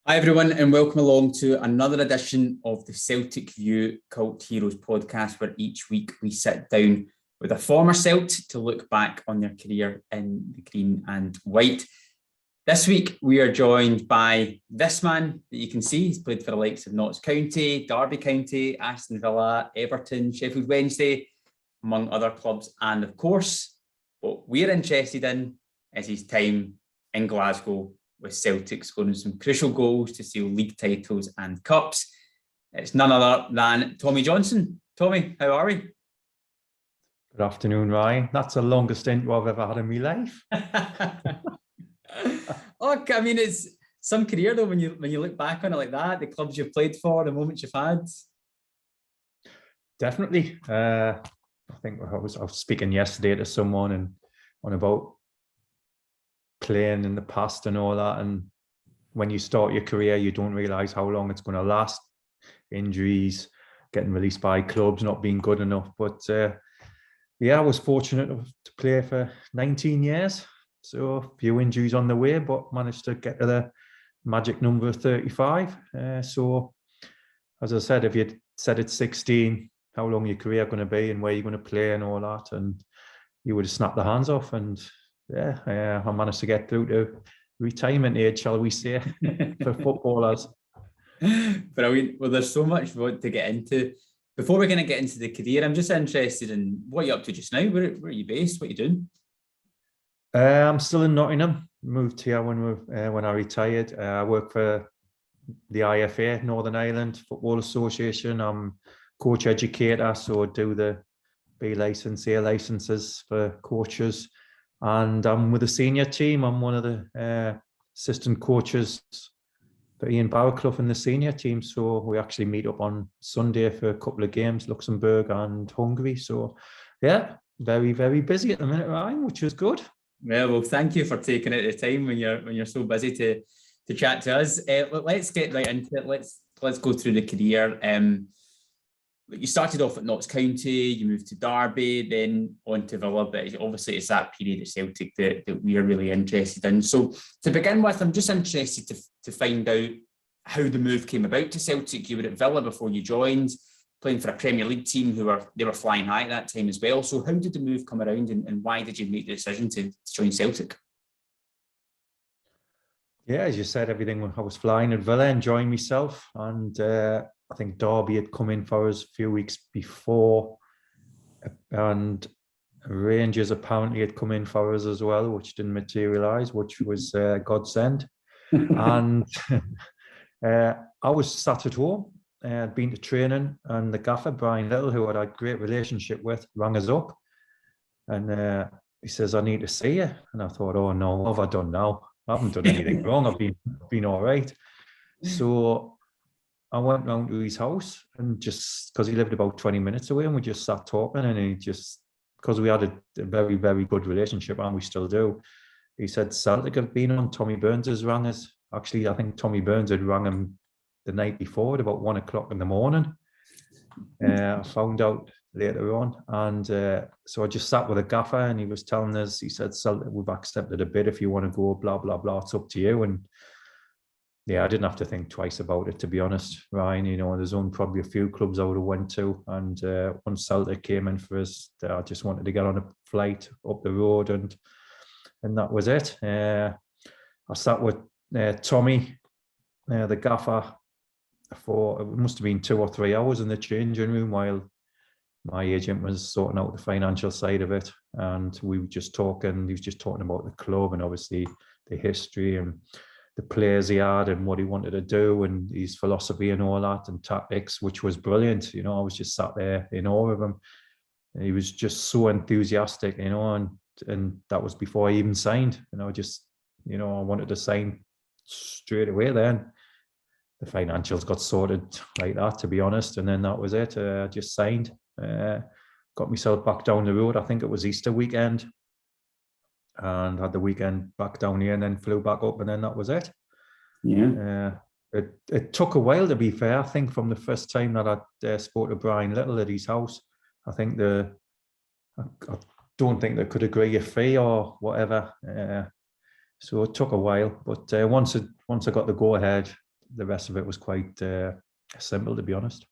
Hi everyone and welcome along to another edition of the Celtic View Cult Heroes podcast, where each week we sit down with a former Celt to look back on their career in the green and white. This week we are joined by this man that you can see. He's played for the likes of Notts County, Derby County, Aston Villa, Everton, Sheffield Wednesday, among other clubs. And of course, what we're interested in is his time in Glasgow with Celtic, scoring some crucial goals to seal league titles and cups. It's none other than Tommy Johnson. Tommy, how are we? Good afternoon, Ryan. That's the longest intro I've ever had in my life. Oh, I mean, it's some career though when you look back on it like that, the clubs you've played for, the moments you've had. Definitely. I think I was speaking yesterday to someone and on about playing in the past and all that, and when you start your career you don't realize how long it's going to last. Injuries, getting released by clubs, not being good enough, but I was fortunate to play for 19 years, so a few injuries on the way, but managed to get to the magic number of 35. So as I said, if you'd said at 16 how long your career going to be and where you're going to play and all that, and you would have snapped the hands off. And I managed to get through to retirement age, shall we say, for footballers. Brilliant. Well, there's so much we want to get into. Before we're going to get into the career, I'm just interested in what you're up to just now. Where are you based? What are you doing? I'm still in Nottingham. Moved here when I retired. I work for the IFA, Northern Ireland Football Association. I'm coach educator, so I do the B licence, A licences for coaches. And I'm with the senior team. I'm one of the assistant coaches for Ian Barraclough in the senior team. So we actually meet up on Sunday for a couple of games, Luxembourg and Hungary. So yeah, very, very busy at the minute, Ryan, which is good. Yeah, well, thank you for taking out the time when you're so busy to chat to us. Let's get right into it. Let's go through the career. You started off at Notts County, you moved to Derby, then on to Villa, but obviously it's that period at Celtic that we are really interested in. So to begin with, I'm just interested to find out how the move came about to Celtic. You were at Villa before you joined, playing for a Premier League team they were flying high at that time as well. So how did the move come around and why did you make the decision to join Celtic? Yeah, as you said, I was flying at Villa, enjoying myself, and I think Derby had come in for us a few weeks before, and Rangers apparently had come in for us as well, which didn't materialise, which was godsend. And I was sat at home, I'd been to training, and the gaffer, Brian Little, who I had a great relationship with, rang us up, and he says, "I need to see you." And I thought, "Oh no, what have I done now? I haven't done anything wrong. I've been all right." So I went round to his house, and just because he lived about 20 minutes away, and we just sat talking, and he just, because we had a very, very good relationship, and we still do, he said, "Celtic have been on, Tommy Burns has rang us." Actually, I think Tommy Burns had rang him the night before at about 1 o'clock in the morning. I found out later on, and so I just sat with a gaffer, and he was telling us, he said, "Celtic, we've accepted a bid if you want to go, blah, blah, blah, it's up to you." And yeah, I didn't have to think twice about it, to be honest, Ryan. You know, there's only probably a few clubs I would have went to, and once Celtic came in for us, I just wanted to get on a flight up the road, and that was it. I sat with Tommy, the gaffer, for it must have been 2 or 3 hours in the changing room while my agent was sorting out the financial side of it, and we were just talking. He was just talking about the club and obviously the history and the players he had and what he wanted to do and his philosophy and all that and tactics, which was brilliant. You know, I was just sat there in awe of him. He was just so enthusiastic, you know, and that was before I even signed. You know, just, you know, I wanted to sign straight away then. The financials got sorted like that, to be honest, and then that was it. I just signed, got myself back down the road. I think it was Easter weekend, and had the weekend back down here, and then flew back up, and then that was it. Yeah. It took a while, to be fair. I think from the first time that I spoke to Brian Little at his house, I think I don't think they could agree a fee or whatever. So it took a while, but once I got the go ahead, the rest of it was quite simple, to be honest.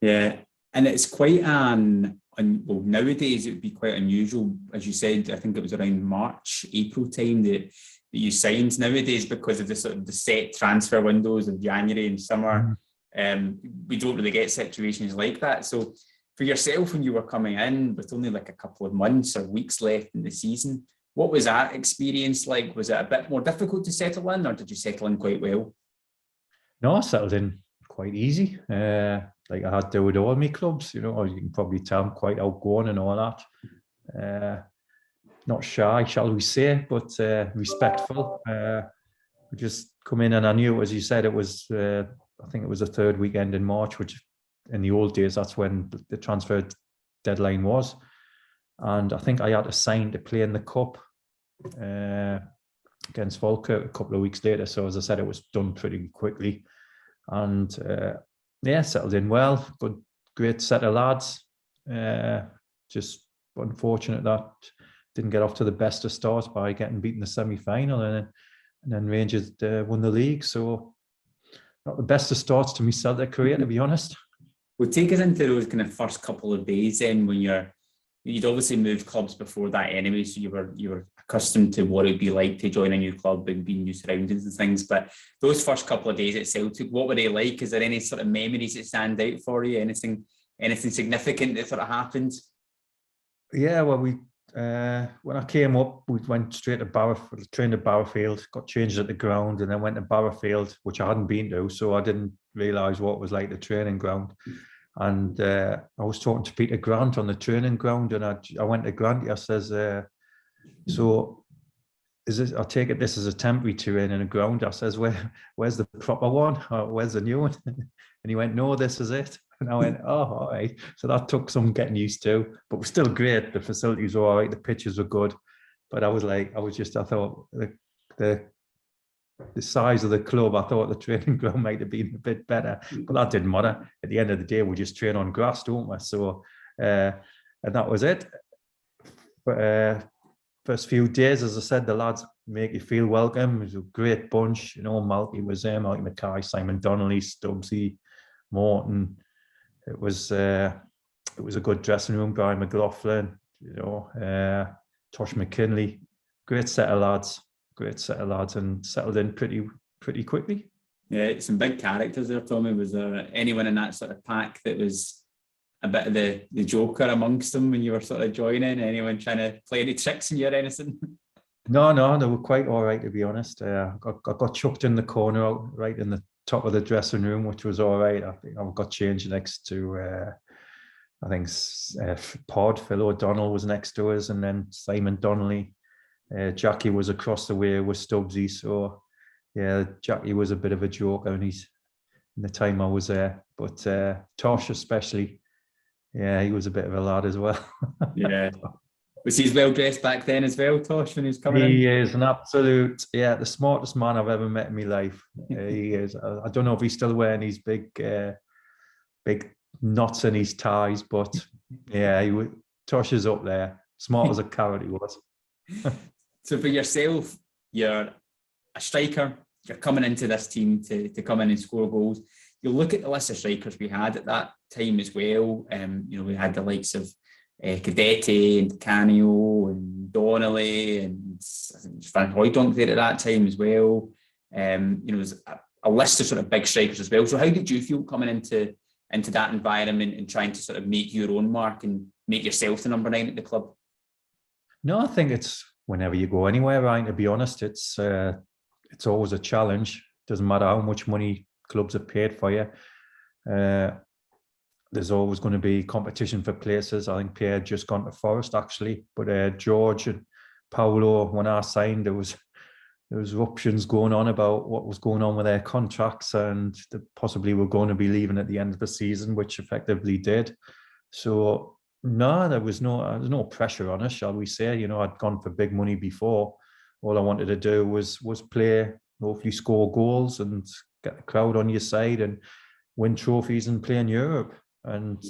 Yeah, and it's quite well, nowadays it would be quite unusual, as you said. I think it was around March, April time that you signed. Nowadays, because of the sort of the set transfer windows of January and summer, we don't really get situations like that. So for yourself, when you were coming in with only like a couple of months or weeks left in the season, what was that experience like? Was it a bit more difficult to settle in, or did you settle in quite well? No, I settled in quite easy. Like I had to with all my clubs, you know, or you can probably tell I'm quite outgoing and all that. Not shy, shall we say, but respectful. We just come in, and I knew, as you said, it was, I think it was the third weekend in March, which in the old days, that's when the transfer deadline was. And I think I had to sign to play in the cup against Falkirk a couple of weeks later. So as I said, it was done pretty quickly. And settled in well. Great set of lads. Just unfortunate that didn't get off to the best of starts by getting beaten in the semi-final, and then Rangers won the league. So not the best of starts to my Celtic career, to be honest. Well, take us into those kind of first couple of days then, when you'd obviously moved clubs before that anyway, so you were accustomed to what it'd be like to join a new club and be in new surroundings and things. But those first couple of days at Celtic, what were they like? Is there any sort of memories that stand out for you? Anything significant that sort of happened? Yeah, well, when I came up, we went straight to Barrowfield, trained at Barrowfield, got changed at the ground, and then went to Barrowfield, which I hadn't been to, so I didn't realise what it was like the training ground. And I was talking to Peter Grant on the training ground, and I went to Grant. I says, "So, I take it this is a temporary training ground?" I says, "Where's the proper one? Or where's the new one?" And he went, "No, this is it." And I went, "Oh, all right." So that took some getting used to, but it was still great. The facilities were all right, the pitches were good, but I thought the size of the club, I thought the training ground might have been a bit better, but that didn't matter. At the end of the day, we just train on grass, don't we? So, and that was it. But first few days, as I said, the lads make you feel welcome. It was a great bunch. You know, Malky was there, Malky Mackay, Simon Donnelly, Stubbsy, Morton. It was a good dressing room. Brian McLaughlin, you know, Tosh McKinley. Great set of lads, and settled in pretty quickly. Yeah, some big characters there, Tommy. Was there anyone in that sort of pack that was a bit of the joker amongst them when you were sort of joining? Anyone trying to play any tricks on you or anything? No, they were quite all right, to be honest. I got chucked in the corner, right in the top of the dressing room, which was all right. I think I got changed next to, Phil O'Donnell was next to us, and then Simon Donnelly. Jackie was across the way with Stubbsy. So, yeah, Jackie was a bit of a joke in the time I was there. But Tosh especially, yeah, he was a bit of a lad as well. Yeah. Was he well dressed back then as well, Tosh, when he was coming in? He is an absolute, the smartest man I've ever met in my life. He is. I don't know if he's still wearing his big knots in his ties, but yeah, Tosh is up there. Smart as a carrot he was. So for yourself, you're a striker. You're coming into this team to come in and score goals. You look at the list of strikers we had at that time as well. We had the likes of Cadete and Canio and Donnelly, and I think Van Hooijdonk there at that time as well. There's a list of sort of big strikers as well. So how did you feel coming into that environment and trying to sort of make your own mark and make yourself the number 9 at the club? No, I think it's whenever you go anywhere, Ryan, to be honest, it's always a challenge. Doesn't matter how much money clubs have paid for you. There's always going to be competition for places. I think Pierre had just gone to Forest, actually. But George and Paolo, when I signed, there was eruptions going on about what was going on with their contracts, and they possibly were going to be leaving at the end of the season, which effectively did. So, no, there was no pressure on us, shall we say. You know, I'd gone for big money before. All I wanted to do was play, hopefully score goals and get the crowd on your side and win trophies and play in Europe. And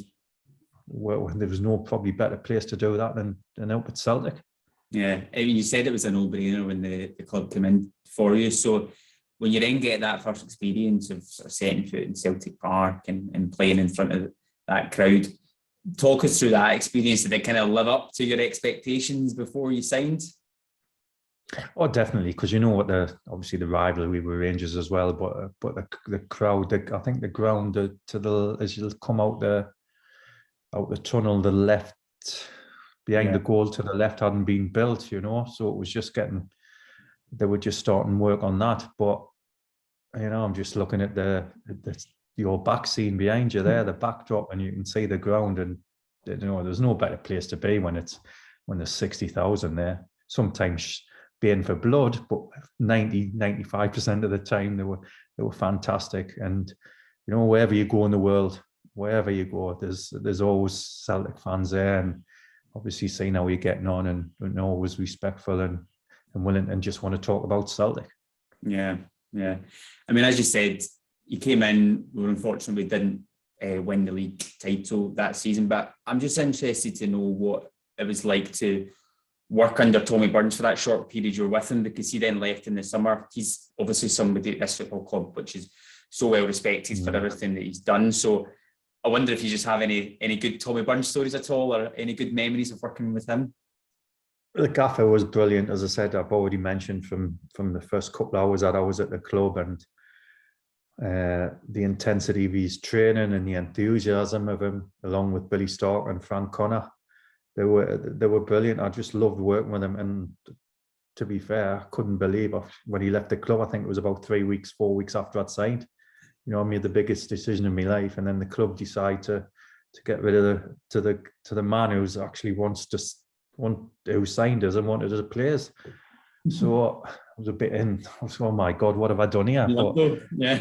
there was no probably better place to do that than out at Celtic. Yeah, I mean, you said it was a no-brainer when the club came in for you. So when you then get that first experience of sort of setting foot in Celtic Park and playing in front of that crowd, talk us through that experience. Did it kind of live up to your expectations before you signed? Oh, definitely, because you know what, obviously the rivalry with Rangers as well, but the crowd, I think the ground to the, as you come out the tunnel, the left behind the goal to the left hadn't been built, you know, so it was just they were just starting work on that. But you know, I'm just looking at your back scene behind you there, the backdrop, and you can see the ground, and you know, there's no better place to be when there's 60,000 there. Sometimes being for blood, but 95% of the time they were fantastic. And you know, wherever you go in the world, wherever you go, there's always Celtic fans there, and obviously seeing how you're getting on, and always respectful and willing, and just want to talk about Celtic. Yeah. I mean, as you said, you came in, we unfortunately didn't win the league title that season, but I'm just interested to know what it was like to work under Tommy Burns for that short period you were with him, because he then left in the summer. He's obviously somebody at this football club which is so well respected for everything that he's done. So I wonder if you just have any good Tommy Burns stories at all, or any good memories of working with him. The gaffer was brilliant, as I said. I've already mentioned from the first couple of hours that I was at the club, and the intensity of his training and the enthusiasm of him, along with Billy Stark and Frank Connor, they were brilliant. I just loved working with him. And to be fair, I couldn't believe when he left the club. I think it was about 4 weeks after I'd signed. You know, I made the biggest decision in my life, and then the club decided to get rid of the man who's actually who signed us and wanted us as players. So I was a bit I was, oh my God, what have I done here? Yeah.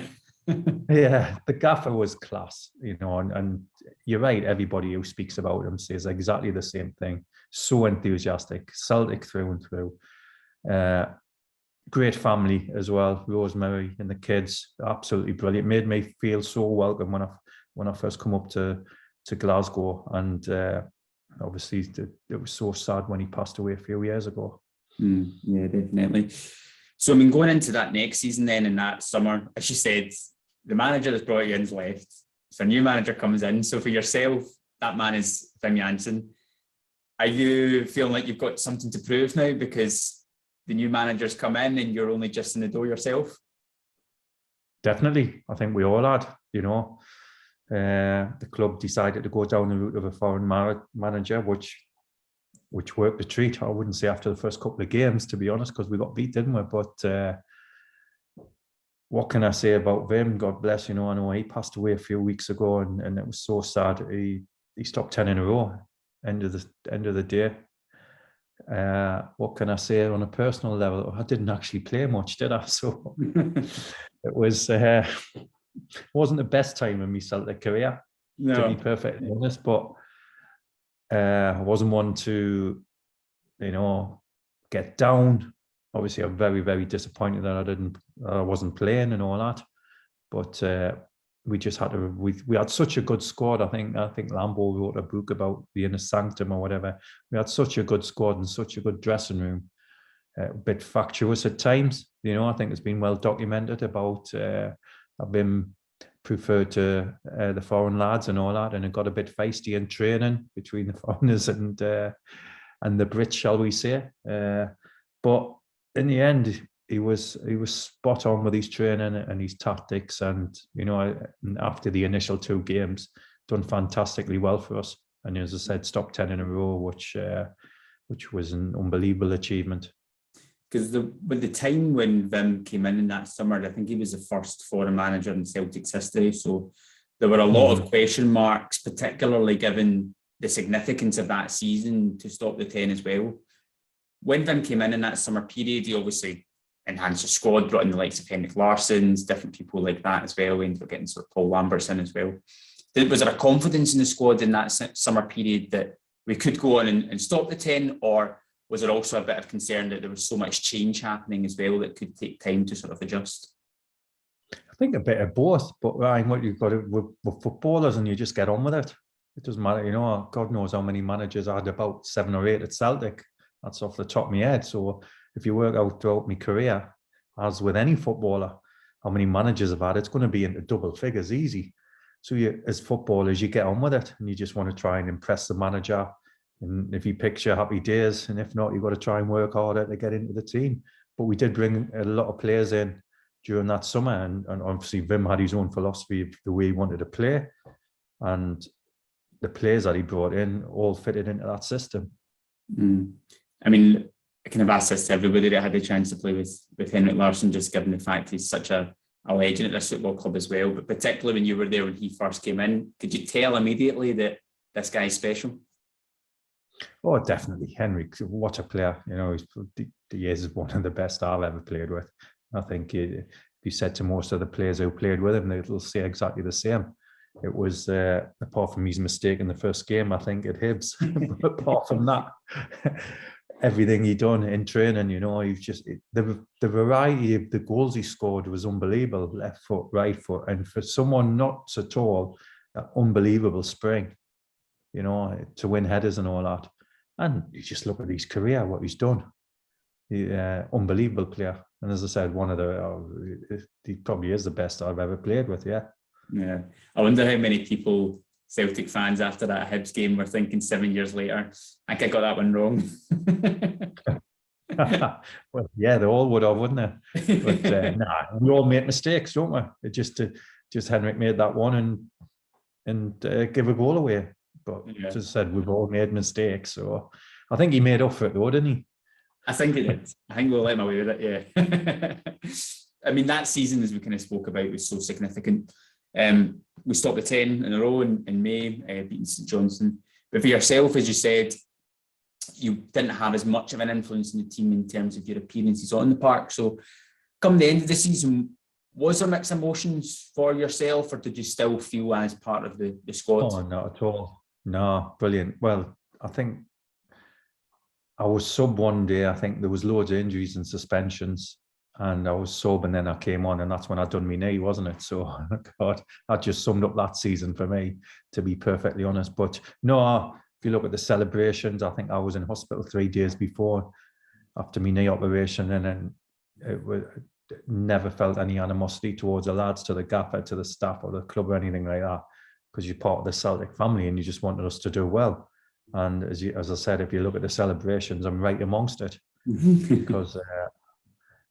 Yeah, the gaffer was class, you know, and you're right, everybody who speaks about him says exactly the same thing. So enthusiastic, Celtic through and through. Great family as well, Rosemary and the kids, absolutely brilliant. Made me feel so welcome when I first come up to Glasgow, and obviously it was so sad when he passed away a few years ago. Yeah, definitely. So I mean, going into that next season then, in that summer, as you said, the manager that's brought you in's left, so a new manager comes in. So for yourself, that man is Wim Jansen. Are you feeling like you've got something to prove now because the new manager's come in and you're only just in the door yourself? Definitely. I think we all had, you know. The club decided to go down the route of a foreign manager, which worked a treat. I wouldn't say after the first couple of games, to be honest, because we got beat, didn't we? But what can I say about Wim? God bless, you know. I know he passed away a few weeks ago, and it was so sad. He stopped 10 in a row. End of the day. What can I say on a personal level? I didn't actually play much, did I? So it wasn't the best time in my Celtic career, to be perfectly honest. But I wasn't one to, you know, get down. Obviously, I'm very, very disappointed that I wasn't playing and all that. But we just had to. We had such a good squad. I think Lambo wrote a book about the inner sanctum or whatever. We had such a good squad and such a good dressing room. A bit factious at times, you know. I think it's been well documented about. I've been preferred to the foreign lads and all that, and it got a bit feisty in training between the foreigners and the Brits, shall we say? But in the end, he was spot on with his training and his tactics, and you know, after the initial 2 games, done fantastically well for us. And as I said, stopped 10 in a row, which was an unbelievable achievement. Because with the time when Wim came in that summer, I think he was the first foreign manager in Celtic's history. So there were a lot of question marks, particularly given the significance of that season to stop the 10 as well. When Wim came in that summer period, he obviously enhanced the squad, brought in the likes of Henrik Larsson's, different people like that as well. We ended up getting sort of Paul Lambert's in as well. Was there a confidence in the squad in that summer period that we could go on and stop the 10, or was there also a bit of concern that there was so much change happening as well that could take time to sort of adjust? I think a bit of both, but Ryan, what you've got with footballers, and you just get on with it. It doesn't matter, you know. God knows how many managers. I had about 7 or 8 at Celtic. That's off the top of my head. So if you work out throughout my career, as with any footballer, how many managers have had, it's going to be into double figures easy. So you, as footballers, you get on with it and you just want to try and impress the manager. And if he picks you, happy days. And if not, you've got to try and work harder to get into the team. But we did bring a lot of players in during that summer. And obviously, Wim had his own philosophy of the way he wanted to play. And the players that he brought in all fitted into that system. I mean, I kind of asked this to everybody that had the chance to play with Henrik Larsson, just given the fact he's such a legend at this football club as well. But particularly when you were there when he first came in, could you tell immediately that this guy's special? Oh, definitely. Henrik, what a player. You know, he is one of the best I've ever played with. I think if you said to most of the players who played with him, they'll say exactly the same. It was, apart from his mistake in the first game, I think, at Hibs. But apart from that, everything he done in training, you know, he's just, the variety of the goals he scored was unbelievable. Left foot, right foot. And for someone not so tall, that unbelievable spring, you know, to win headers and all that. And you just look at his career, what he's done. Unbelievable player. And as I said, he probably is the best I've ever played with, yeah. Yeah. I wonder how many people, Celtic fans, after that Hibs game were thinking 7 years later, I think I got that one wrong. Well, yeah, they all would have, wouldn't they? But we all make mistakes, don't we? Just Henrik made that one and give a goal away. But as I said, we've all made mistakes. So I think he made up for it though, didn't he? I think he did. I think we'll let him away with it, yeah. I mean, that season, as we kind of spoke about, was so significant. We stopped at 10 in a row in May, beating St Johnstone. But for yourself, as you said, you didn't have as much of an influence in the team in terms of your appearances on the park. So come the end of the season, was there mixed emotions for yourself, or did you still feel as part of the squad? Oh, not at all. No, brilliant. Well, I think I was sub one day. I think there was loads of injuries and suspensions. And I was sub, and then I came on, and that's when I done my knee, wasn't it? So, God, that just summed up that season for me, to be perfectly honest. But no, if you look at the celebrations, I think I was in hospital 3 days before, after my knee operation, and then never felt any animosity towards the lads, to the gaffer, to the staff, or the club, or anything like that, because you're part of the Celtic family, and you just wanted us to do well. And as I said, if you look at the celebrations, I'm right amongst it, because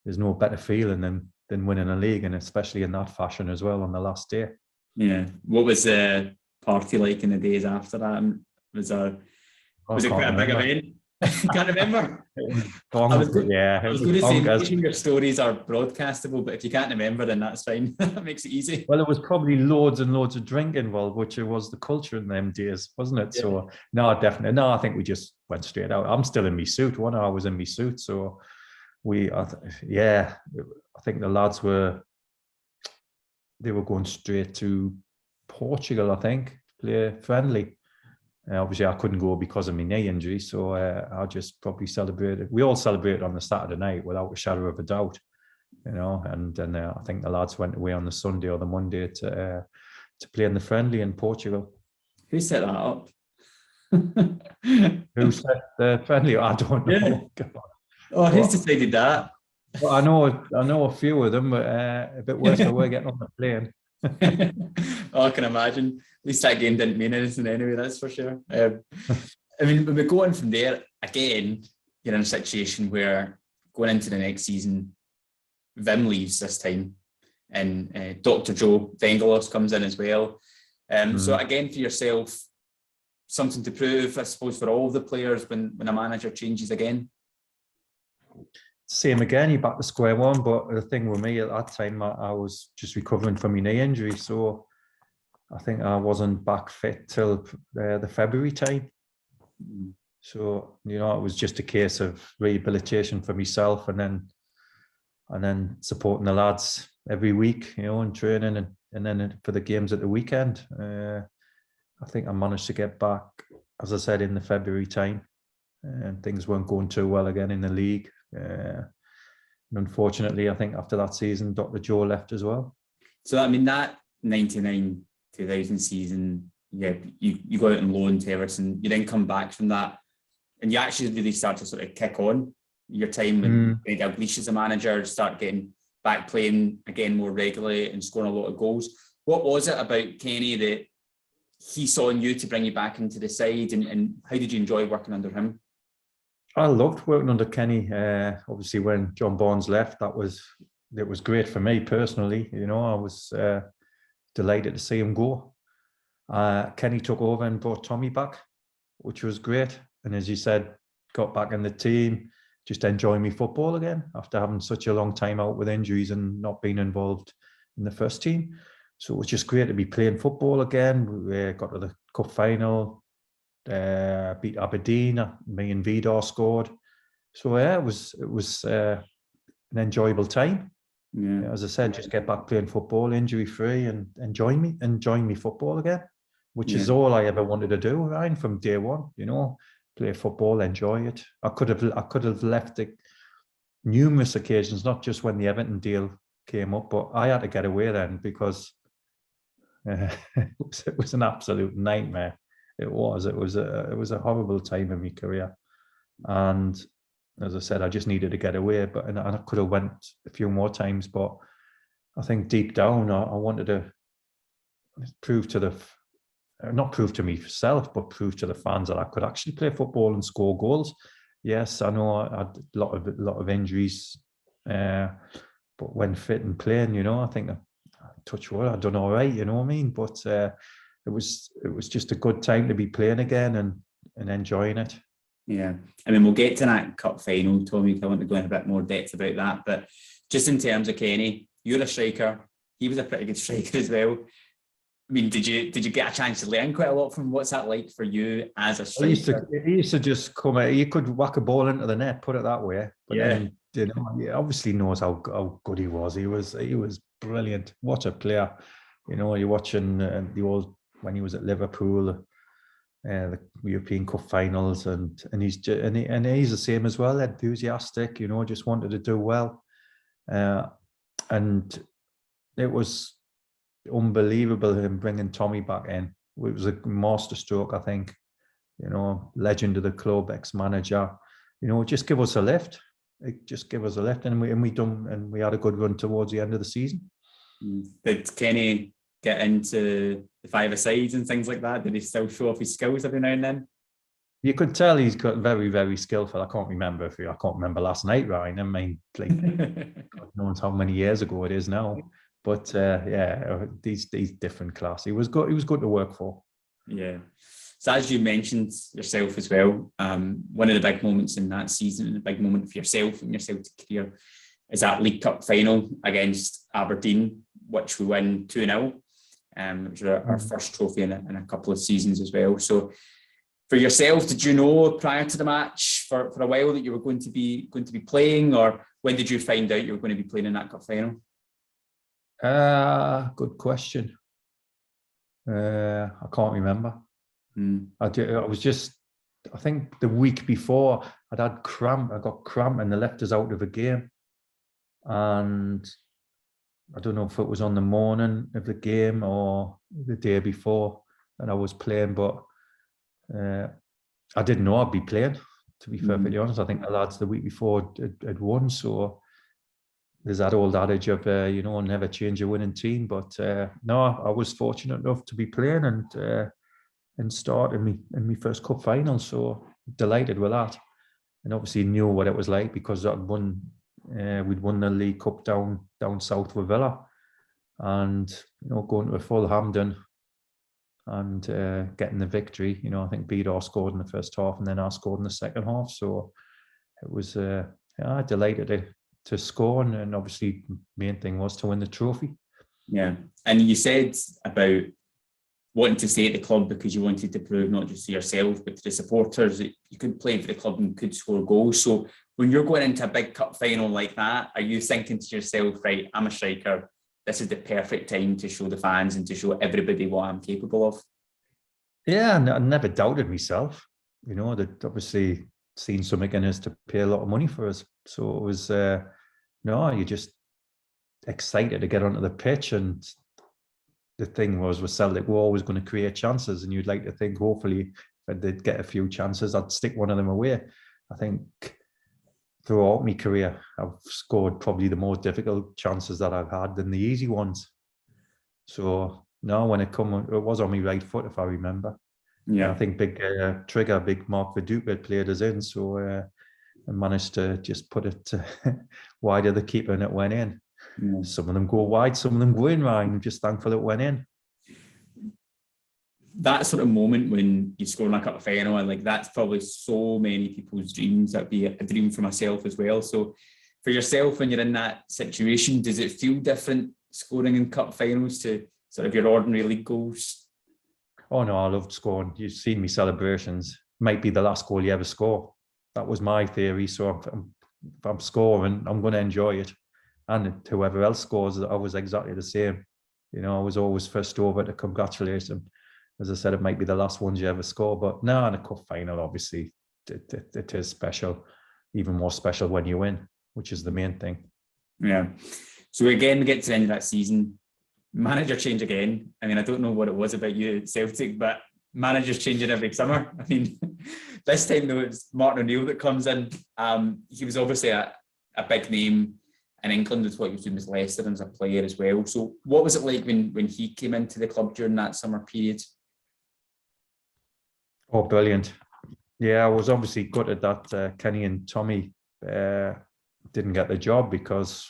there's no better feeling than winning a league, and especially in that fashion as well on the last day. Yeah. What was the party like in the days after that? Was it quite a big event? Can't remember. I was going to say, your stories are broadcastable, but if you can't remember, then that's fine. That makes it easy. Well, it was probably loads and loads of drink involved, which was the culture in them days, wasn't it? Yeah. So no, definitely. No, I think we just went straight out. I'm still in my suit. I was in my suit, so I think the lads were going straight to Portugal, I think, play friendly. Obviously, I couldn't go because of my knee injury, so I just probably celebrated. We all celebrated on the Saturday night without a shadow of a doubt, you know. And then I think the lads went away on the Sunday or the Monday to play in the friendly in Portugal. Who set that up? Who set the friendly? I don't know. Yeah. Oh, who's decided that? Well, I know a few of them, but a bit worse for we're getting on the plane. Oh, I can imagine. At least that game didn't mean anything anyway, that's for sure. I mean, when we go on from there, again, you're in a situation where going into the next season, Wim leaves this time, and Dr. Joe Vengelos comes in as well. So again, for yourself, something to prove, I suppose, for all of the players when a manager changes again. Same again, you're back to square one. But the thing with me at that time, I was just recovering from my knee injury, so I think I wasn't back fit till the February time. So, you know, it was just a case of rehabilitation for myself, and then supporting the lads every week, you know, and training, and then for the games at the weekend. I think I managed to get back, as I said, in the February time, and things weren't going too well again in the league. And unfortunately, I think after that season, Dr. Joe left as well. So, I mean, that 99-2000 season, yeah, you go out on loan to Everton, you then come back from that, and you actually really start to sort of kick on your time when Dalglish as a manager, start getting back playing again more regularly and scoring a lot of goals. What was it about Kenny that he saw in you to bring you back into the side, and how did you enjoy working under him? I loved working under Kenny. Obviously, when John Barnes left, it was great for me personally. You know, I was delighted to see him go. Kenny took over and brought Tommy back, which was great. And as you said, got back in the team, just enjoying me football again after having such a long time out with injuries and not being involved in the first team. So it was just great to be playing football again. We got to the cup final, beat Aberdeen. Me and Vidar scored. So yeah, it was an enjoyable time. Yeah. As I said, just get back playing football, injury free, and enjoying me football again, which is all I ever wanted to do, Ryan, from day one. You know, play football, enjoy it. I could have left it numerous occasions, not just when the Everton deal came up, but I had to get away then because it was an absolute nightmare. It was a horrible time in my career, and as I said, I just needed to get away. And I could have went a few more times, but I think deep down I wanted to prove to not prove to myself, but prove to the fans that I could actually play football and score goals. Yes, I know I had a lot of injuries, but when fit and playing, you know, I think touch wood, I've done all right, you know what I mean? But it was just a good time to be playing again and enjoying it. Yeah, I mean, we'll get to that cup final, Tommy. I want to go in a bit more depth about that, but just in terms of Kenny, you're a striker. He was a pretty good striker as well. I mean, did you get a chance to learn quite a lot from? What's that like for you as a striker? He used to just come out. He could whack a ball into the net, put it that way. But then, you know, he obviously knows how good he was. He was brilliant. What a player! You know, you're watching the old when he was at Liverpool, the European Cup finals, and he's the same as well. Enthusiastic, you know, just wanted to do well, and it was unbelievable him bringing Tommy back in. It was a masterstroke, I think. You know, legend of the club, ex-manager. You know, just give us a lift. Just give us a lift, and we had a good run towards the end of the season. Did Kenny get into the five-a-sides and things like that? Did he still show off his skills every now and then? You could tell he's got very, very skillful. I can't remember last night, Ryan. I mean, like, God knows how many years ago it is now. But he's different class. He was good. He was good to work for. Yeah. So as you mentioned yourself as well, one of the big moments in that season, the big moment for yourself in your Celtic career, is that League Cup final against Aberdeen, which we win 2-0. Which was our first trophy in a couple of seasons as well. So for yourself, did you know prior to the match for a while that you were going to be playing, or when did you find out you were going to be playing in that cup final? Good question. I can't remember. I think the week before I got cramp and they left us out of a game, and I don't know if it was on the morning of the game or the day before that I was playing, but I didn't know I'd be playing, to be perfectly honest. I think the lads the week before had won, so there's that old adage of, never change a winning team. But no, I was fortunate enough to be playing and start in my first cup final, so delighted with that. And obviously knew what it was like because we'd won the League Cup down south with Villa, and going to a full Hampden and getting the victory. I think Vidar scored in the first half and then I scored in the second half, so it was delighted to score, and obviously main thing was to win the trophy. Yeah, and you said about wanting to stay at the club because you wanted to prove not just to yourself but to the supporters that you could play for the club and could score goals. So when you're going into a big cup final like that, are you thinking to yourself, right, I'm a striker, this is the perfect time to show the fans and to show everybody what I'm capable of? Yeah, I never doubted myself. That obviously seen something in us to pay a lot of money for us. So it was, you're just excited to get onto the pitch. And the thing was with Celtic, we're always going to create chances, and you'd like to think, hopefully, if I did get a few chances, I'd stick one of them away. I think throughout my career, I've scored probably the more difficult chances that I've had than the easy ones. So now when it was on my right foot, if I remember. Yeah, and I think big Mark Viduka had played us in, so I managed to just put it wide of the keeper and it went in. yeah. Some of them go wide, some of them go in, Ryan. I'm just thankful it went in. That sort of moment when you score in a cup final, and like that's probably so many people's dreams. That'd be a dream for myself as well. So for yourself, when you're in that situation, does it feel different scoring in cup finals to sort of your ordinary league goals? Oh no, I loved scoring. You've seen me celebrations. Might be the last goal you ever score. That was my theory. So if I'm scoring, I'm going to enjoy it. And whoever else scores, I was exactly the same. You know, I was always first over to congratulate them. As I said, it might be the last ones you ever score, but no, in a cup final, obviously, it is special. Even more special when you win, which is the main thing. Yeah. So again, we get to the end of that season. Manager change again. I mean, I don't know what it was about you at Celtic, but managers changing every summer. I mean, this time though, it's Martin O'Neill that comes in. He was obviously a big name in England with what he was doing with Leicester and as a player as well. So what was it like when he came into the club during that summer period? Oh, brilliant. Yeah, I was obviously gutted that Kenny and Tommy didn't get the job because,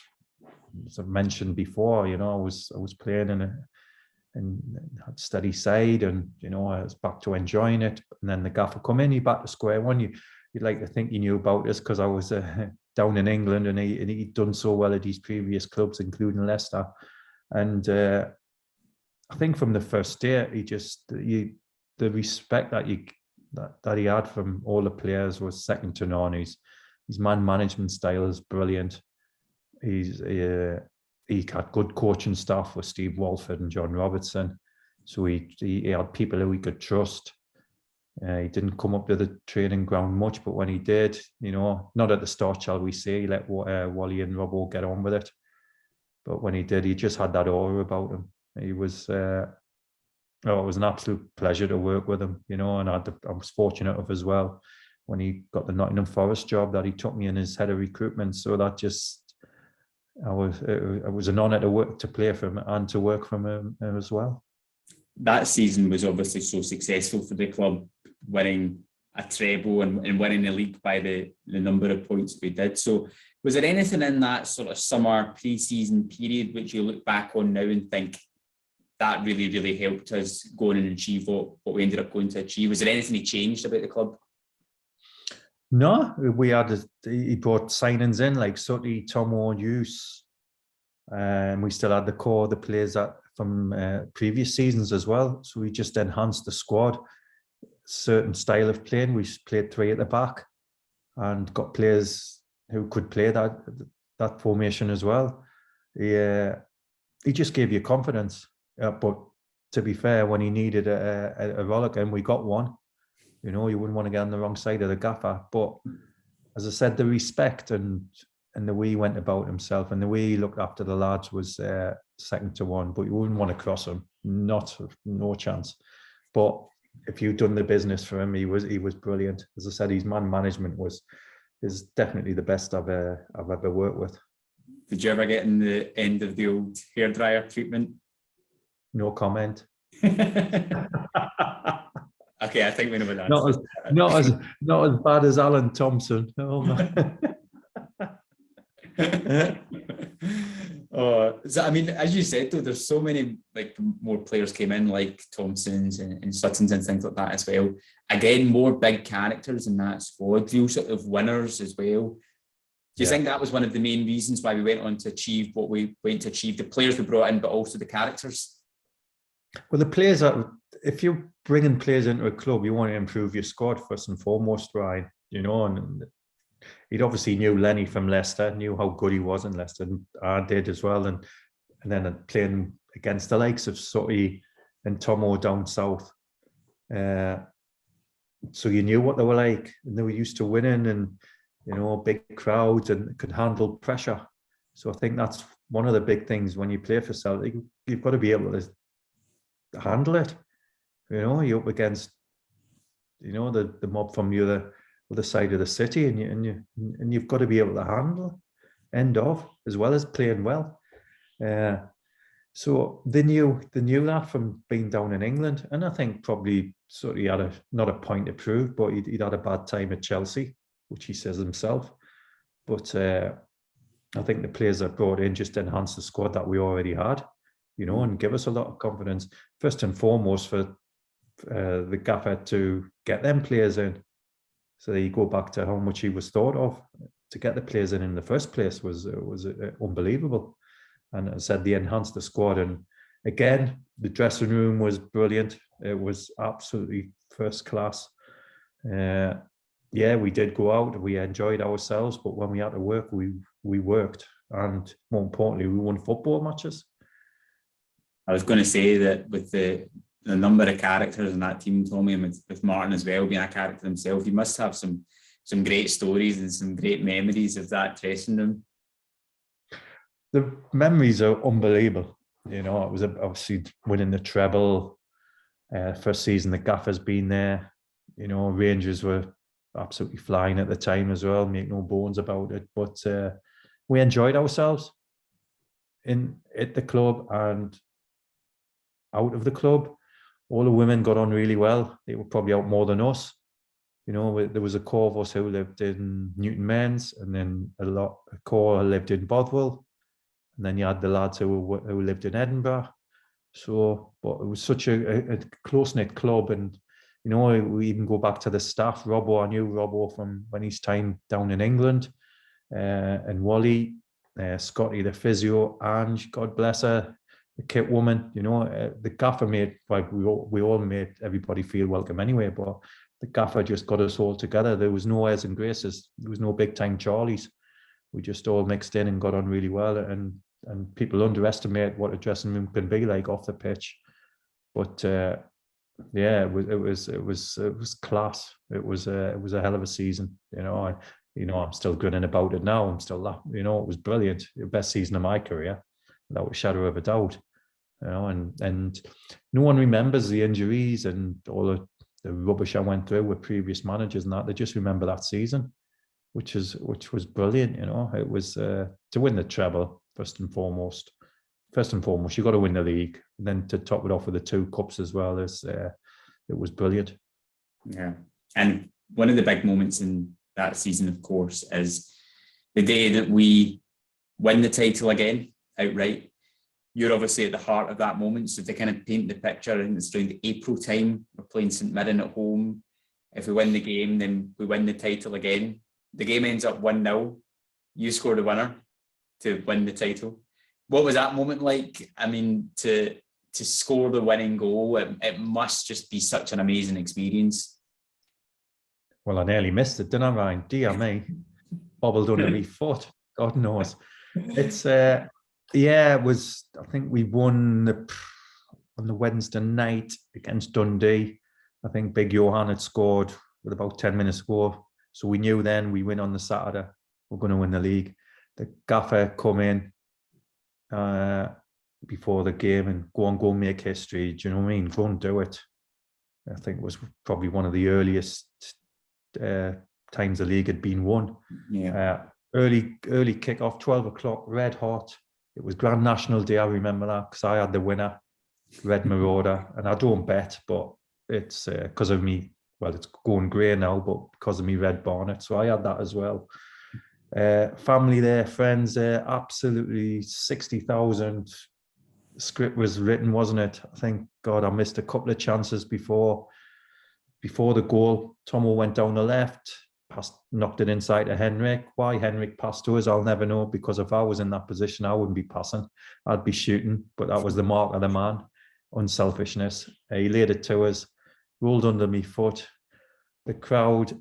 as I mentioned before, you know, I was playing in a steady side, and you know, I was back to enjoying it. And then the gaffer come in, he back to square one. You'd like to think he knew about this because I was down in England, and he'd done so well at his previous clubs, including Leicester. And I think from the first day, the respect that he had from all the players was second to none. His man management style is brilliant. He had good coaching staff with Steve Walford and John Robertson, so he had people who he could trust. He didn't come up to the training ground much, but when he did, you know, not at the start, shall we say, he let Wally and Robbo get on with it. But when he did, he just had that aura about him. He was. It was an absolute pleasure to work with him, you know, and I was fortunate enough as well when he got the Nottingham Forest job that he took me in as head of recruitment. So that it was an honour to play for him and to work for him as well. That season was obviously so successful for the club, winning a treble and winning the league by the number of points we did. So was there anything in that sort of summer pre-season period which you look back on now and think, that really, really helped us go on and achieve what we ended up going to achieve? Was there anything he changed about the club? No, he brought signings in like Sutty, Tomo, Hughes. We still had the core of the players from previous seasons as well. So we just enhanced the squad. Certain style of playing. We played three at the back and got players who could play that formation as well. He just gave you confidence. But to be fair, when he needed a rollick, and we got one, you know, you wouldn't want to get on the wrong side of the gaffer. But as I said, the respect and the way he went about himself and the way he looked after the lads was second to one. But you wouldn't want to cross him, no chance. But if you'd done the business for him, he was brilliant. As I said, his man management is definitely the best I've ever worked with. Did you ever get in the end of the old hairdryer treatment? No comment. Okay, I think we know what that not as bad as Alan Thompson. Oh, man. So I mean, as you said, though, there's so many like more players came in, like Thompsons and Suttons and things like that as well. Again, more big characters in that squad, real sort of winners as well. Do you think that was one of the main reasons why we went on to achieve what we went to achieve? The players we brought in, but also the characters. Well, the players if you're bringing players into a club, you want to improve your squad first and foremost, right? You know, and he'd obviously knew Lenny from Leicester, knew how good he was in Leicester, and I did as well. And then playing against the likes of Sutty and Tomo down south. So you knew what they were like, and they were used to winning and, you know, big crowds and could handle pressure. So I think that's one of the big things when you play for Celtic. You've got to be able to handle it. You know, you're up against, you know, the mob from the other side of the city, and you've got to be able to handle end of as well as playing well. So they knew that from being down in England, and I think probably sort of he had not a point to prove, but he'd had a bad time at Chelsea, which he says himself. But I think the players that brought in just enhanced the squad that we already had, and give us a lot of confidence. First and foremost, for the gaffer to get them players in. So you go back to how much he was thought of to get the players in the first place was unbelievable. And as I said, they enhanced the squad. And again, the dressing room was brilliant. It was absolutely first class. We did go out. We enjoyed ourselves, but when we had to work, we worked. And more importantly, we won football matches. I was going to say that with the number of characters in that team, Tommy, and with Martin as well being a character himself, you must have some great stories and some great memories of that dressing room. The memories are unbelievable. It was obviously winning the treble. First season, the gaffer's been there. Rangers were absolutely flying at the time as well, make no bones about it. But we enjoyed ourselves at the club and out of the club. All the women got on really well. They were probably out more than us. There was a core of us who lived in Newton Mens, and then a core lived in Bothwell. And then you had the lads who lived in Edinburgh. So, but it was such a close-knit club. And, we even go back to the staff. Robbo, I knew Robbo from when his time down in England. And Wally, Scotty, the physio, Ange, God bless her, the kit woman. The gaffer made, like we all made everybody feel welcome anyway. But the gaffer just got us all together. There was no airs and graces. There was no big-time Charlies. We just all mixed in and got on really well, and people underestimate what a dressing room can be like off the pitch. But it was class. It was a hell of a season. I'm still grinning about it now. I'm still laughing. It was brilliant. The best season of my career, without a shadow of a doubt. And no one remembers the injuries and all the rubbish I went through with previous managers and that. They just remember that season, which was brilliant. It was to win the treble first and foremost. You got to win the league, and then to top it off with the 2 cups as well. It was brilliant. Yeah, and one of the big moments in that season, of course, is the day that we win the title again outright. You're obviously at the heart of that moment. So to kind of paint the picture, I think it's around the April time. We're playing St Mirren at home. If we win the game, then we win the title again. The game ends up 1-0. You score the winner to win the title. What was that moment like? I mean, to score the winning goal, it must just be such an amazing experience. Well, I nearly missed it, didn't I, Ryan? Dear me. Bobbled under my foot. God knows. It's, it was, I think we won on the Wednesday night against Dundee. I think Big Johan had scored with about 10 minutes to go. So we knew then we win on the Saturday, we're going to win the league. The gaffer come in before the game and go make history. Do you know what I mean? Go and do it. I think it was probably one of the earliest times the league had been won. Yeah. Early kick-off, 12 o'clock, red hot. It was Grand National Day, I remember that, because I had the winner, Red Marauder, and I don't bet, but it's because of me. Well, it's going grey now, but because of me red bonnet. So I had that as well. Family there, friends there, absolutely 60,000. Script was written, wasn't it? I think, God, I missed a couple of chances before the goal. Tomo went down the left, knocked it inside to Henrik. Why Henrik passed to us, I'll never know, because if I was in that position, I wouldn't be passing. I'd be shooting, but that was the mark of the man, unselfishness. He laid it to us, rolled under my foot. The crowd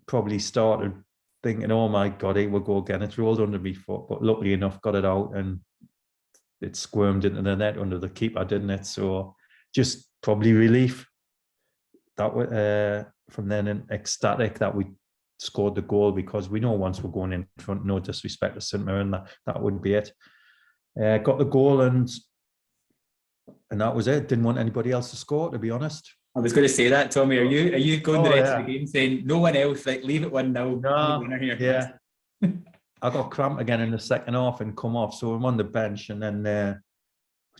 probably started thinking, oh my God, he will go again. It rolled under my foot, but luckily enough, got it out and it squirmed into the net under the keeper, didn't it? So just probably relief. That from then and ecstatic that we scored the goal, because we know once we're going in front, no disrespect to St Mirren, that would be it. Got the goal and that was it. Didn't want anybody else to score, to be honest. I was going to say that, Tommy. Are you going the Oh, rest of yeah. the game saying no one else? Like leave it 1-0. No, yeah. I got cramp again in the second half and come off, so I'm on the bench, and then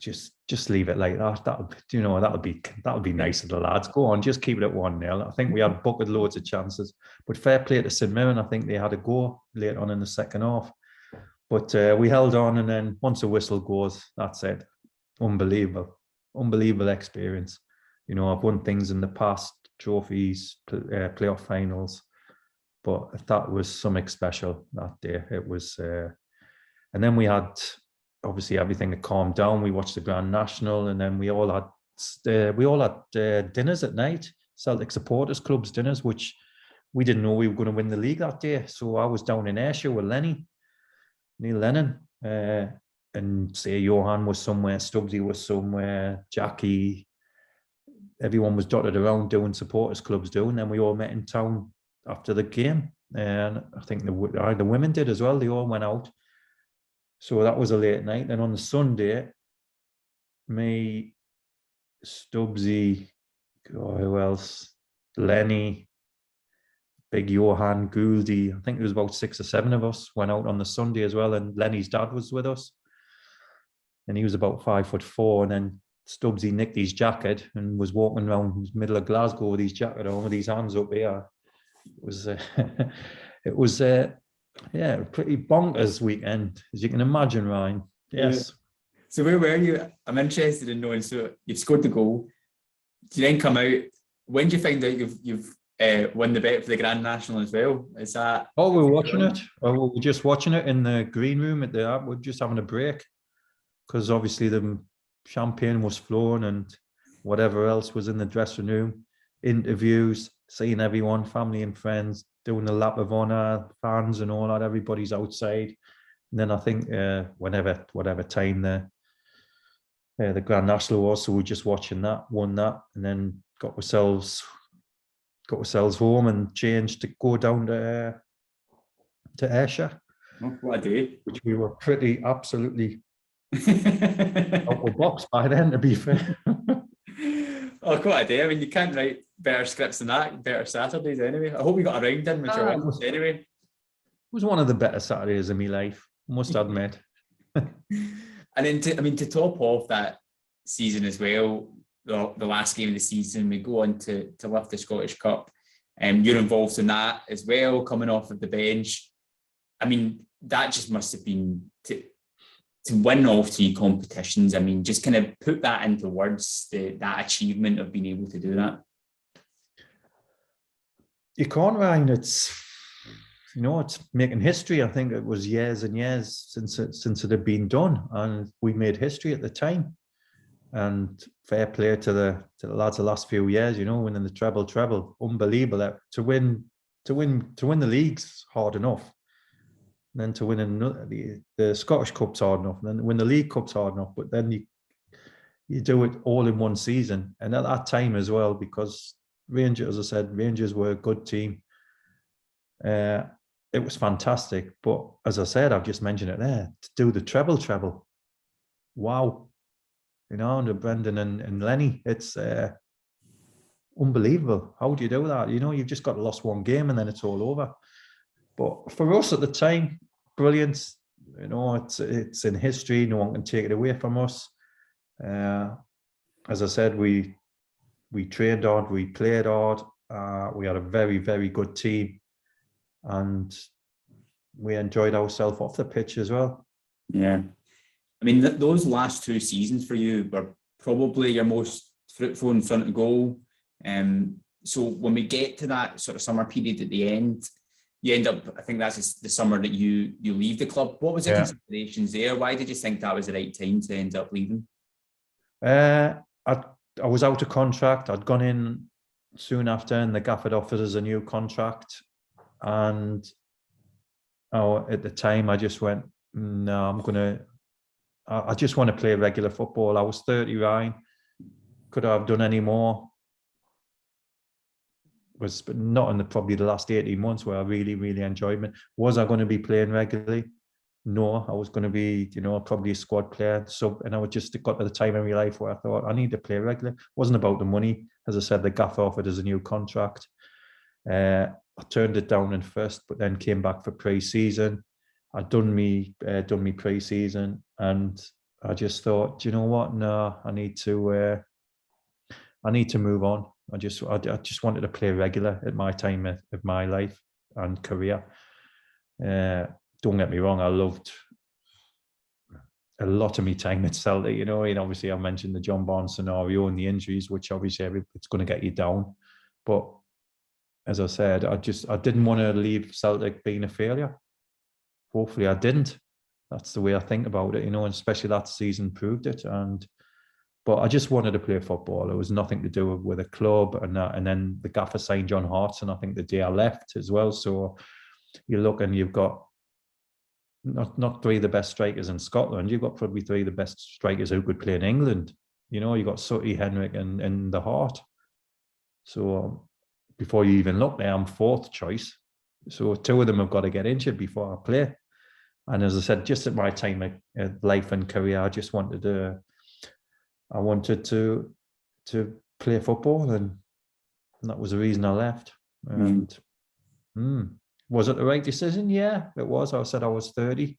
just leave it like that. That'll be nice of the lads. Go on, just keep it at 1-0. I think we had bucket loads of chances, but fair play to St Mirren. I think they had a go later on in the second half, but we held on, and then once the whistle goes, that's it. Unbelievable experience. I've won things in the past, trophies, playoff finals, but that was something special that day. It was, and then we had obviously everything had calmed down. We watched the Grand National, and then we all had dinners at night, Celtic supporters clubs dinners, which we didn't know we were going to win the league that day. So I was down in Ayrshire with Neil Lennon, and say Johan was somewhere, Stubbsy was somewhere, Jackie. Everyone was dotted around doing supporters clubs doing. Then we all met in town after the game, and I think the women did as well. They all went out. So that was a late night. Then on the Sunday, me, Stubbsy, who else? Lenny, Big Johan, Gouldy. I think there was about 6 or 7 of us went out on the Sunday as well. And Lenny's dad was with us, and he was about 5'4". And then Stubbsy nicked his jacket and was walking around the middle of Glasgow with his jacket on, with his hands up here. It was a pretty bonkers weekend, as you can imagine, Ryan. Yes. Yeah. So where were you? I'm interested in knowing. So you've scored the goal. Do you then come out? When do you find out you've won the bet for the Grand National as well? Is that? Oh, we're watching it. Oh, we're just watching it in the green room we're just having a break, because obviously the champagne was flowing and whatever else was in the dressing room. Interviews, seeing everyone, family and friends, doing the lap of honour, fans and all that. Everybody's outside. And then I think whatever time the Grand National was, so we're just watching that, won that, and then got ourselves home and changed to go down to Ayrshire. Oh, what a day! Which we were pretty absolutely out of box by then, to be fair. Oh, quite a day. I mean, you can't write better scripts than that, better Saturdays anyway. I hope you got a round in with your wins anyway. It was one of the better Saturdays of my life, must admit. And then, to top off that season as well, the last game of the season, we go on to lift the Scottish Cup. You're involved in that as well, coming off of the bench. I mean, that just must have been to win all 3 competitions. I mean, just kind of put that into words, that achievement of being able to do that. You can't, Ryan. It's making history. I think it was years and years since it had been done, and we made history at the time. And fair play to the lads the last few years, winning the treble, unbelievable. To win the league's hard enough. And then to win the Scottish Cup's hard enough, and then win the League Cup's hard enough. But then you do it all in one season, and at that time as well, because Rangers, as I said, Rangers were a good team. It was fantastic. But as I said, I've just mentioned it there, to do the treble. Wow. Under Brendan and Lenny, it's unbelievable. How do you do that? You've just got lost one game and then it's all over. But for us at the time, brilliant. It's in history. No one can take it away from us. As I said, we trained hard, we played hard. We had a very, very good team, and we enjoyed ourselves off the pitch as well. Yeah. I mean, those last 2 seasons for you were probably your most fruitful in front of goal. So when we get to that sort of summer period at the end, you end up, I think that's the summer that you leave the club. What was the considerations there? Why did you think that was the right time to end up leaving? I was out of contract. I'd gone in soon after, and the gaffer offered us a new contract. And at the time, I just went, no, I just want to play regular football. I was 30, Ryan. Could I have done any more? Was not in probably the last 18 months where I really, really enjoyed it. Was I going to be playing regularly? know I was going to be, probably a squad player. So, and I was just got to the time in my life where I thought I need to play regular. It wasn't about the money. As I said, the gaffer offered us a new contract. I turned it down in first, but then came back for pre-season. I'd done me pre-season, and I just thought, you know what? No, I need to move on. I just wanted to play regular at my time of my life and career. Don't get me wrong, I loved a lot of my time at Celtic, and obviously I mentioned the John Barnes scenario and the injuries, which obviously it's going to get you down. But as I said, I didn't want to leave Celtic being a failure. Hopefully I didn't. That's the way I think about it, and especially that season proved it. But I just wanted to play football. It was nothing to do with a club, and then the gaffer signed John Hartson, I think the day I left as well. So you look and you've got not three of the best strikers in Scotland. You've got probably three of the best strikers who could play in England. You've got Sutty, Henrik, and the Hart. So before you even look there, I'm fourth choice. So two of them have got to get injured before I play. And as I said, just at my time of life and career, I just wanted to play football, and that was the reason I left. And was it the right decision? Yeah, it was. I said I was 30.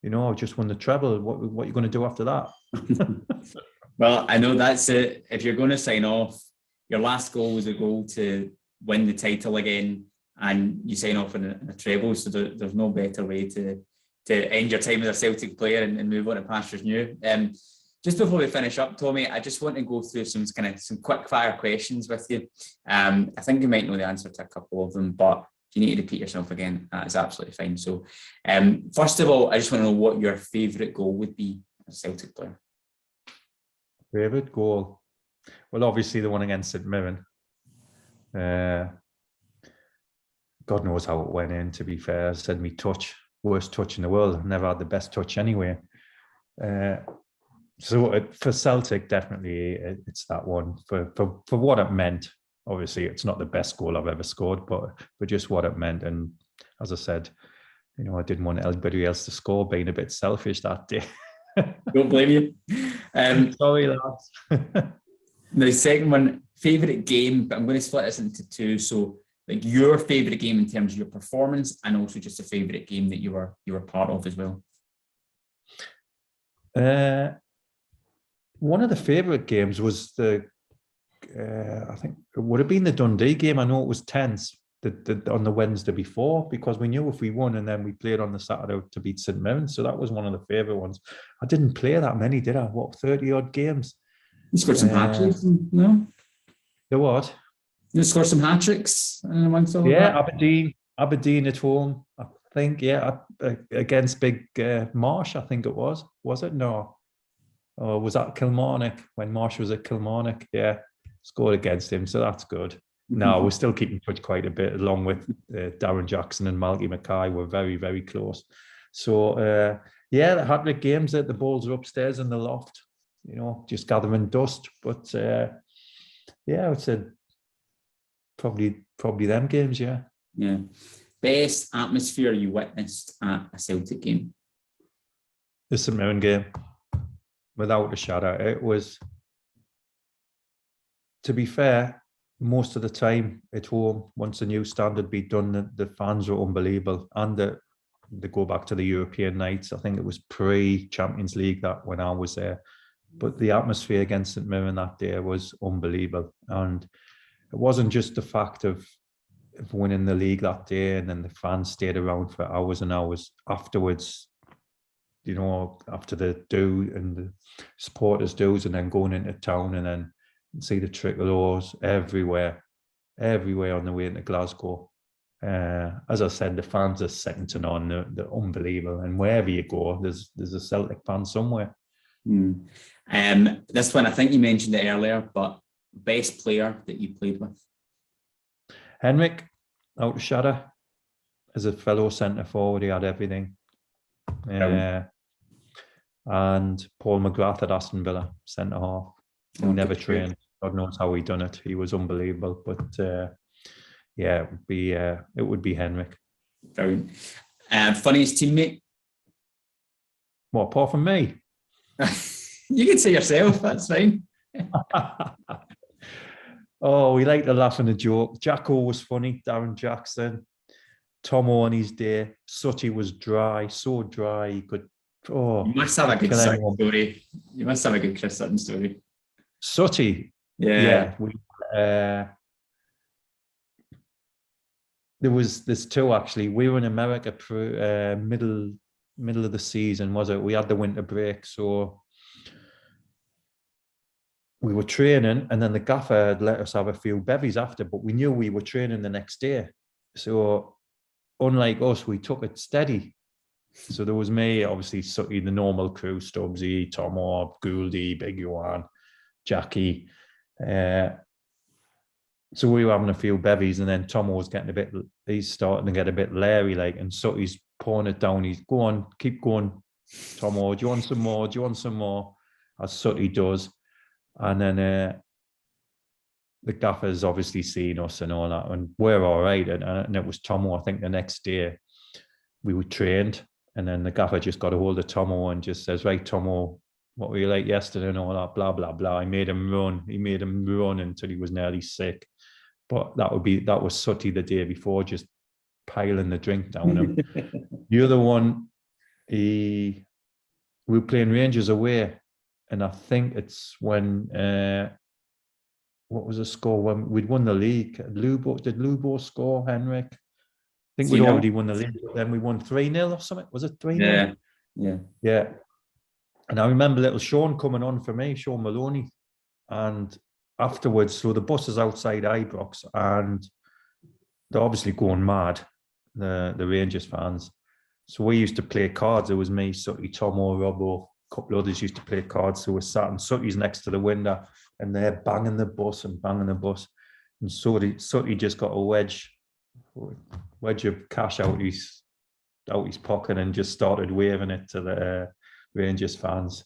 I just won the treble. What are you going to do after that? Well, I know that's it. If you're going to sign off, your last goal was a goal to win the title again, and you sign off in a treble. So there's no better way to end your time as a Celtic player and move on to pastures new. Just before we finish up, Tommy, I just want to go through some quick fire questions with you. I think you might know the answer to a couple of them, but if you need to repeat yourself again, that is absolutely fine. So first of all, I just want to know what your favourite goal would be as a Celtic player. Favourite goal? Well, obviously the one against St Mirren. God knows how it went in, to be fair. I said worst touch in the world. I've never had the best touch anyway. So for Celtic, definitely it's that one for what it meant. Obviously, it's not the best goal I've ever scored, but just what it meant. And as I said, I didn't want anybody else to score, being a bit selfish that day. Don't blame you. Sorry, lads. The second one, favourite game, but I'm going to split this into two. So, like your favourite game in terms of your performance, and also just a favourite game that you were part of as well. One of the favourite games was I think it would have been the Dundee game. I know it was tense on the Wednesday before, because we knew if we won, and then we played on the Saturday to beat St Mirren. So that was one of the favourite ones. I didn't play that many, did I? 30 odd games? You scored some hat-tricks, no? The what? You scored some hat-tricks amongst all yeah, of that? Aberdeen at home, I think. Yeah, against Big Marsh, I think it was. Was it? No. Or was that Kilmarnock, when Marsh was at Kilmarnock? Yeah, scored against him, so that's good. No, we're still keeping touch quite a bit, along with Darren Jackson and Malky Mackay. We're very, very close. So, the hat-trick games, the balls are upstairs in the loft, just gathering dust. But, I said probably them games, yeah. Yeah. Best atmosphere you witnessed at a Celtic game? The St Mirren game. Without a shadow. It was, to be fair, most of the time at home, once the new stand had been done, the fans were unbelievable. And they go back to the European nights. I think it was pre-Champions League that when I was there. But the atmosphere against St Mirren that day was unbelievable. And it wasn't just the fact of winning the league that day, and then the fans stayed around for hours and hours afterwards, after the do and the supporters do's, and then going into town and then see the tricolours everywhere on the way into Glasgow. As I said, the fans are second to none. They're unbelievable, and wherever you go, there's a Celtic fan somewhere. This one, I think you mentioned it earlier, but best player that you played with? Henrik, out of shadow. As a fellow centre forward, he had everything. And Paul McGrath at Aston Villa, centre half. He never trained. God knows how he done it. He was unbelievable. But it would be Henrik. Brilliant. Funniest teammate? What, apart from me? You can say yourself, that's fine. Oh, we like to laugh and a joke. Jacko was funny, Darren Jackson. Tomo on his day. Sutty was dry, so dry he could. Oh, You must have a good Sutton story. You must have a good Chris Sutton story. Sutty, yeah. There's two actually. We were in America middle of the season, was it? We had the winter break, so we were training, and then the gaffer had let us have a few bevies after, but we knew we were training the next day. So unlike us, we took it steady. So there was me, obviously, Sutty, the normal crew, Stubbsy, Tomo, Gouldy, Big Johan, Jackie. So we were having a few bevies, and then Tomo was he's starting to get a bit leery, like, and Sutty's pouring it down. He's, go on, keep going, Tomo, do you want some more? Do you want some more? As Sutty does. And then the gaffer's obviously seen us and all that, and we're all right. And it was Tomo, I think the next day we were trained, and then the gaffer just got a hold of Tomo and just says, right, Tomo, what were you like yesterday and all that, blah, blah, blah. He made him run until he was nearly sick. But that was Sutty the day before, just piling the drink down him. The other one, we were playing Rangers away, and I think it's when what was the score when we'd won the league? Did Lubo score, Henrik? I think we'd already won the league, but then we won 3-0 or something. Was it 3-0? Yeah. And I remember little Sean coming on for me, Sean Maloney, and afterwards, so the bus is outside Ibrox, and they're obviously going mad, the Rangers fans. So we used to play cards. It was me, Sutty, Tomo, Robbo, a couple of others used to play cards. So we're sat, and Sutty's next to the window, and they're banging the bus. And Sutty just got a wedge of cash out his pocket and just started waving it to the Rangers fans.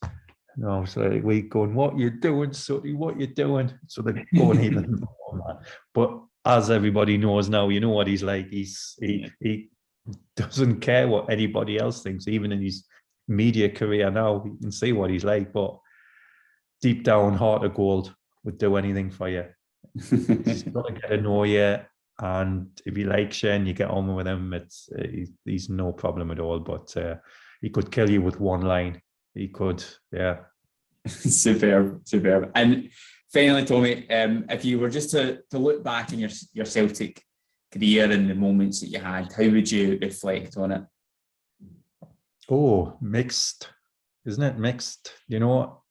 And I was like, we going, what you doing, Sutty? What you doing? So they're going even more, man. But as everybody knows now, you know what he's like. He doesn't care what anybody else thinks, even in his media career now. You can see what he's like, but deep down, heart of gold, would do anything for you. He's got to get to know you, and if he likes you and you get on with him, he's no problem at all. But he could kill you with one line. He could, yeah. Superb. And finally, Tommy, if you were just to look back in your Celtic career and the moments that you had, how would you reflect on it? Oh, mixed, isn't it? Mixed. You know,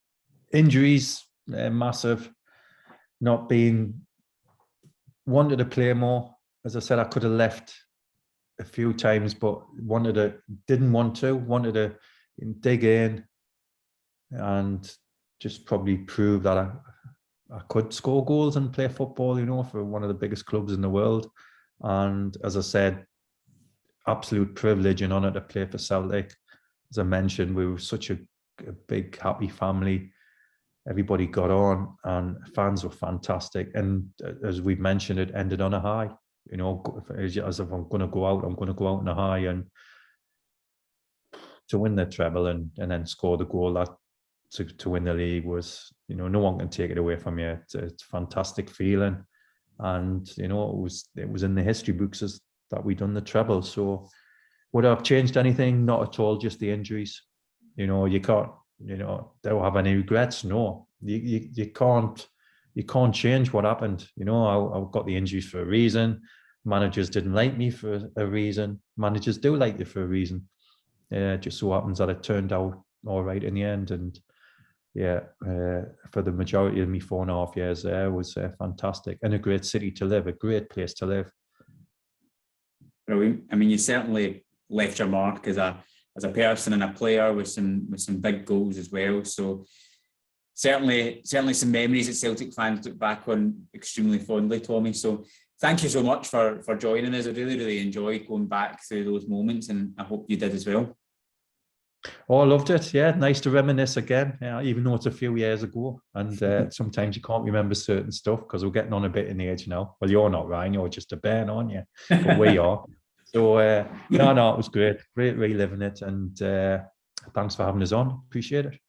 injuries, massive. Not being wanted to play more. As I said, I could have left a few times, but wanted to dig in and just probably prove that I could score goals and play football, you know, for one of the biggest clubs in the world. And as I said, absolute privilege and honour to play for Celtic. As I mentioned, we were such a big, happy family. Everybody got on, and fans were fantastic. And as we've mentioned, it ended on a high. You know, as if I'm going to go out on a high, and to win the treble and then score the goal that to win the league was, you know, no one can take it away from you. It's a fantastic feeling, and you know, it was in the history books as that we done the treble. So would I have changed anything? Not at all. Just the injuries. You know, you can't. You know, don't have any regrets. No, you can't change what happened. You know, I got the injuries for a reason. Managers didn't like me for a reason. Managers do like you for a reason. Just so happens that it turned out all right in the end. And yeah, for the majority of me 4.5 years there was fantastic, and a great city to live, a great place to live. Brilliant. I mean, you certainly left your mark as a person and a player with some big goals as well. So certainly some memories that Celtic fans look back on extremely fondly, Tommy. So thank you so much for joining us. I really enjoyed going back through those moments, and I hope you did as well. Oh, I loved it. Yeah, nice to reminisce again, even though it's a few years ago. And sometimes you can't remember certain stuff because we're getting on a bit in the age now. Well, you're not, Ryan. You're just a bairn, aren't you? But we are. So, no, it was great reliving it. And thanks for having us on. Appreciate it.